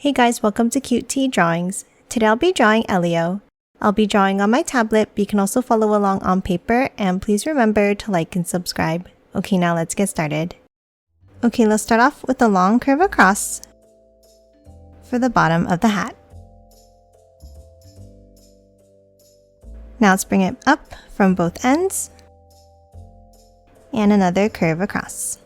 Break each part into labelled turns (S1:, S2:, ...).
S1: Hey guys, welcome to Cute Tea Drawings. Today I'll be drawing Elio. I'll be drawing on my tablet, but you can also follow along on paper, and please remember to like and subscribe. Okay, now let's get started. Okay, let's start off with a long curve across for the bottom of the hat. Now let's bring it up from both ends and another curve across.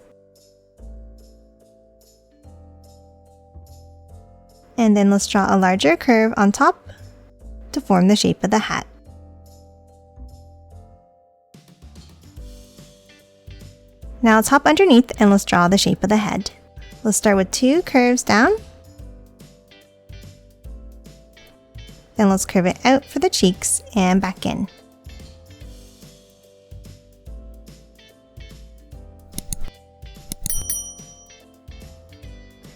S1: And then let's draw a larger curve on top to form the shape of the hat. Now let's hop underneath and let's draw the shape of the head. Let's start with two curves down. Then let's curve it out for the cheeks and back in.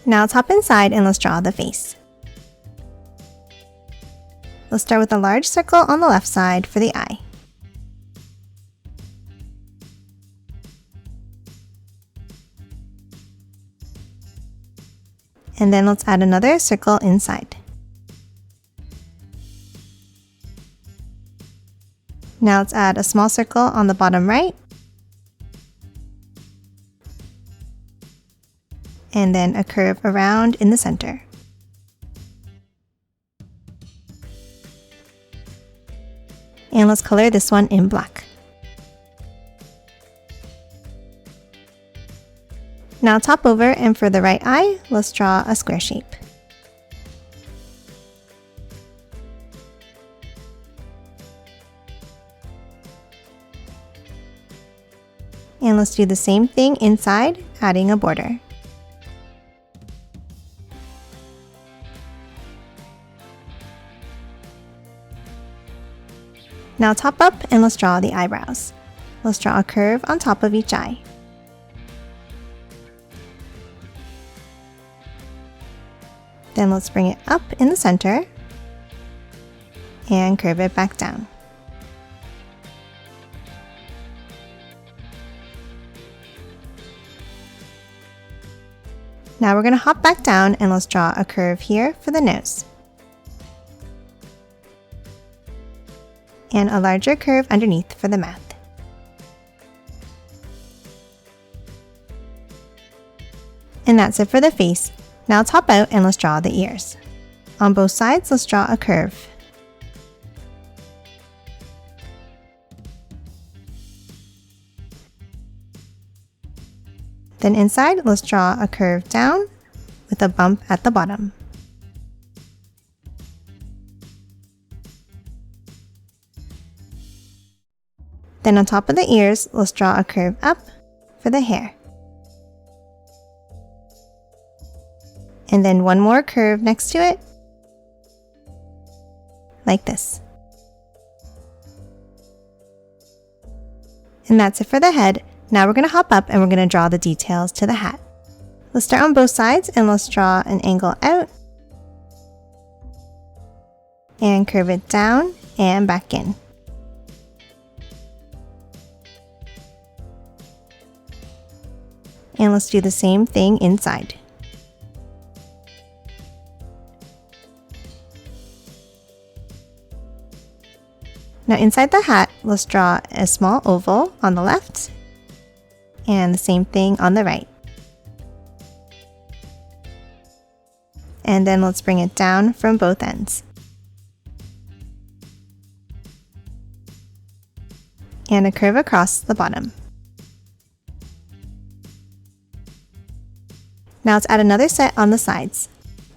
S1: Now let's hop inside and let's draw the face. Let's start with a large circle on the left side for the eye. And then let's add another circle inside. Now let's add a small circle on the bottom right. And then a curve around in the center. And let's color this one in black. Now top over, and for the right eye, let's draw a square shape. And let's do the same thing inside, adding a border. Now top up and let's draw the eyebrows. Let's draw a curve on top of each eye. Then let's bring it up in the center and curve it back down. Now we're going to hop back down and let's draw a curve here for the nose. And a larger curve underneath for the mouth. And that's it for the face. Now let's hop out and let's draw the ears. On both sides, let's draw a curve. Then inside, let's draw a curve down with a bump at the bottom. Then on top of the ears, let's draw a curve up for the hair. And then one more curve next to it, like this. And that's it for the head. Now we're going to hop up and we're going to draw the details to the hat. Let's start on both sides and let's draw an angle out. And curve it down and back in. And let's do the same thing inside. Now inside the hat, let's draw a small oval on the left and the same thing on the right. And then let's bring it down from both ends. And a curve across the bottom. Now let's add another set on the sides.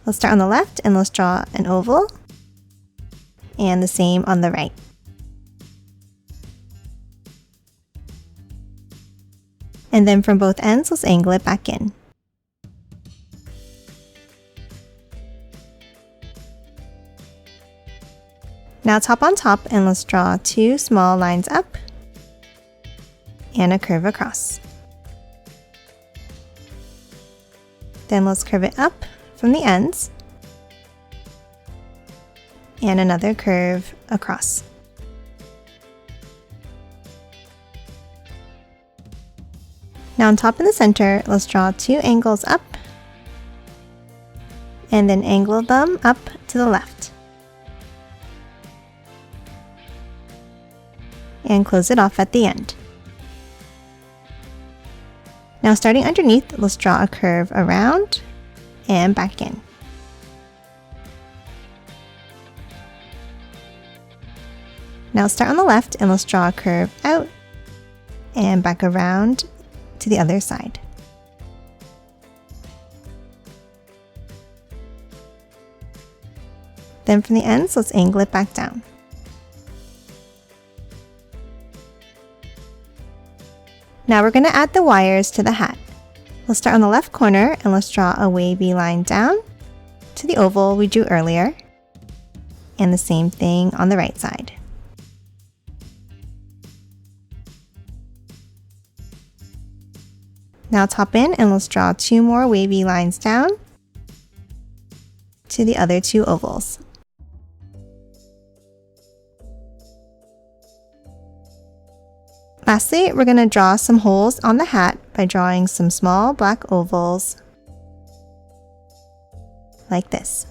S1: Let's start on the left and let's draw an oval. And the same on the right. And then from both ends, let's angle it back in. Now let's hop on top and let's draw two small lines up and a curve across. Then let's curve it up from the ends and another curve across. Now on top in the center, let's draw two angles up and then angle them up to the left. And close it off at the end. Now starting underneath, let's draw a curve around and back in. Now start on the left and let's draw a curve out and back around to the other side. Then from the ends, let's angle it back down. Now we're going to add the wires to the hat. Let's start on the left corner and let's draw a wavy line down to the oval we drew earlier, and the same thing on the right side. Now top in and let's draw 2 more wavy lines down to the other 2 ovals. Lastly, we're going to draw some holes on the hat by drawing some small black ovals like this.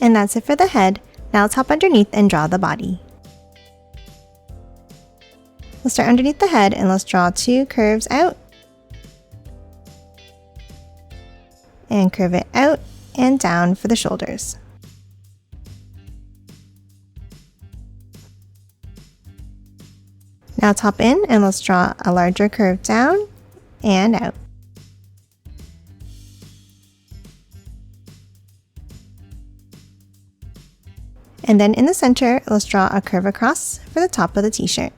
S1: And that's it for the head. Now let's hop underneath and draw the body. Let's start underneath the head and let's draw 2 curves out. And curve it out and down for the shoulders. Now top in and let's draw a larger curve down and out. And then in the center, let's draw a curve across for the top of the t-shirt.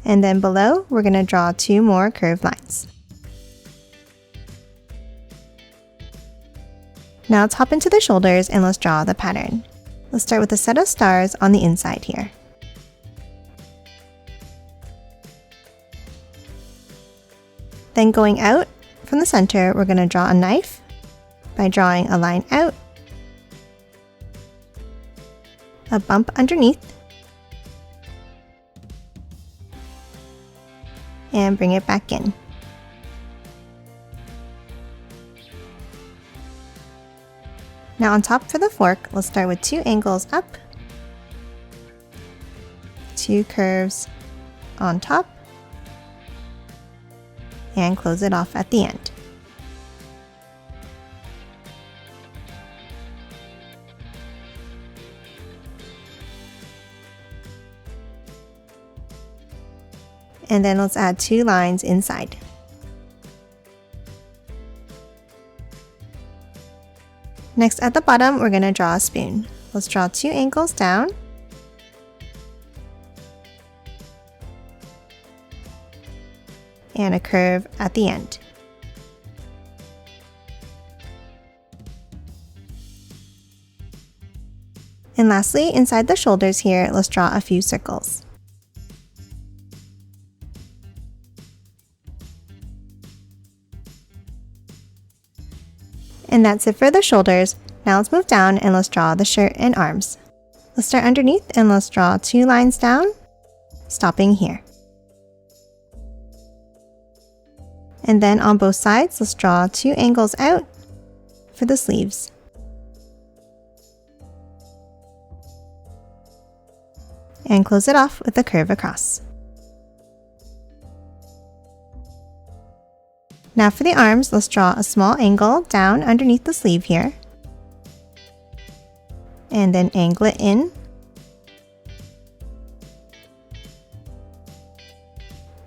S1: And then below, we're going to draw 2 more curved lines. Now let's hop into the shoulders and let's draw the pattern. Let's start with a set of stars on the inside here. Then going out from the center, we're going to draw a knife by drawing a line out, a bump underneath, and bring it back in. Now on top for the fork, let's start with 2 angles up, 2 curves on top, and close it off at the end. And then let's add 2 lines inside. Next at the bottom, we're going to draw a spoon. Let's draw 2 angles down. And a curve at the end. And lastly, inside the shoulders here, let's draw a few circles. And that's it for the shoulders. Now let's move down and let's draw the shirt and arms. Let's start underneath and let's draw 2 lines down, stopping here. And then on both sides, let's draw 2 angles out for the sleeves. And close it off with a curve across. Now for the arms, let's draw a small angle down underneath the sleeve here. And then angle it in.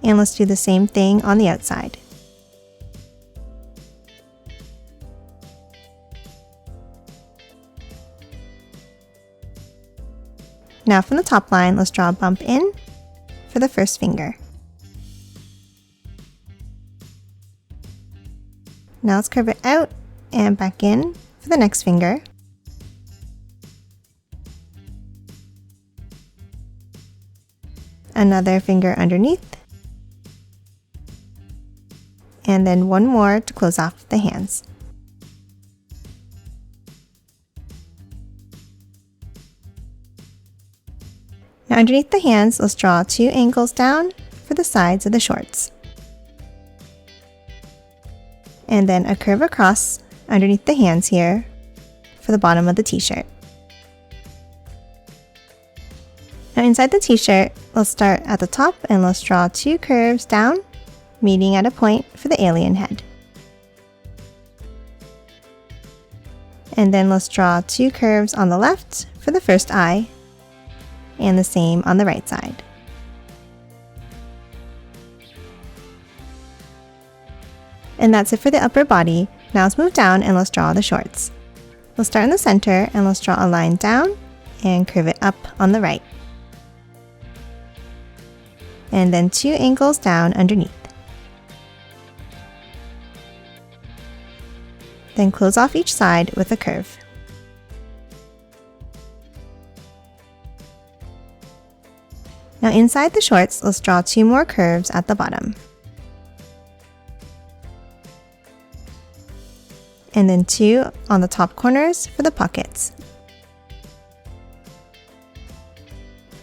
S1: And let's do the same thing on the outside. Now from the top line, let's draw a bump in for the first finger. Now let's curve it out and back in for the next finger. another finger underneath, and then one more to close off the hands. Now underneath the hands, let's draw 2 angles down for the sides of the shorts. And then a curve across underneath the hands here for the bottom of the t-shirt. Now inside the t-shirt, let's start at the top and let's draw 2 curves down, meeting at a point for the alien head. And then let's draw 2 curves on the left for the first eye, and the same on the right side. And that's it for the upper body. Now let's move down and let's draw the shorts. We'll start in the center and let's draw a line down and curve it up on the right. And then 2 angles down underneath. Then close off each side with a curve. Now inside the shorts, let's draw 2 more curves at the bottom. And then 2 on the top corners for the pockets.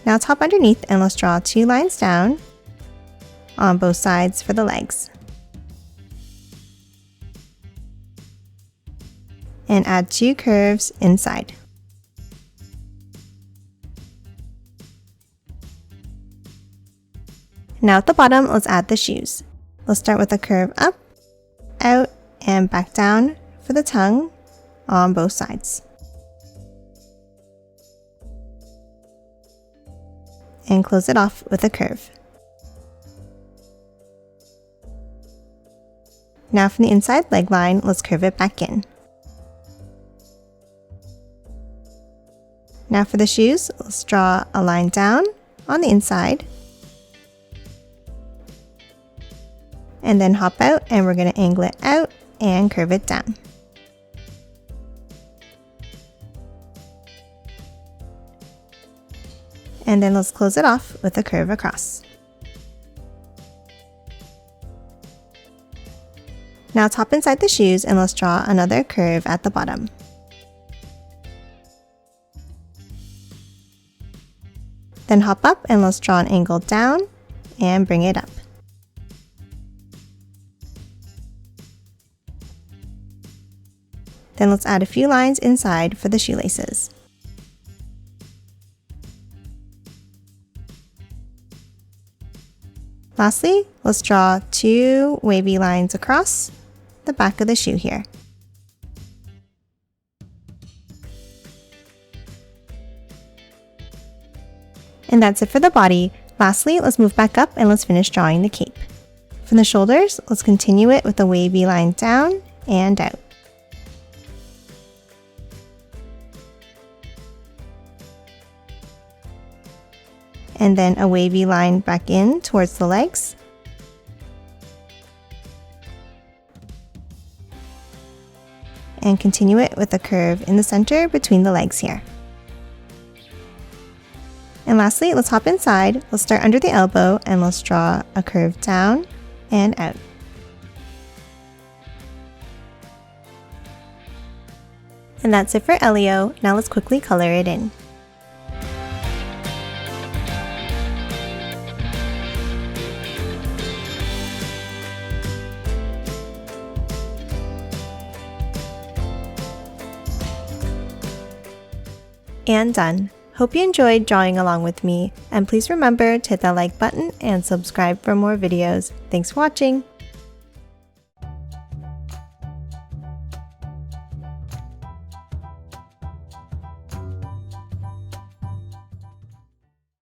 S1: Now top underneath and let's draw 2 lines down on both sides for the legs. And add 2 curves inside. Now at the bottom, let's add the shoes. Let's start with a curve up, out, and back down for the tongue on both sides. And close it off with a curve. Now from the inside leg line, let's curve it back in. Now for the shoes, let's draw a line down on the inside. And then hop out, and we're going to angle it out and curve it down. And then let's close it off with a curve across. Now top inside the shoes and let's draw another curve at the bottom. Then hop up and let's draw an angle down and bring it up. Then let's add a few lines inside for the shoelaces. Lastly, let's draw 2 wavy lines across the back of the shoe here. And that's it for the body. Lastly, let's move back up and let's finish drawing the cape. From the shoulders, let's continue it with a wavy line down and out. And then a wavy line back in towards the legs. And continue it with a curve in the center between the legs here. And lastly, let's hop inside. Let's start under the elbow and let's draw a curve down and out. And that's it for Elio. Now let's quickly color it in. And done. Hope you enjoyed drawing along with me, and please remember to hit that like button and subscribe for more videos. Thanks for watching!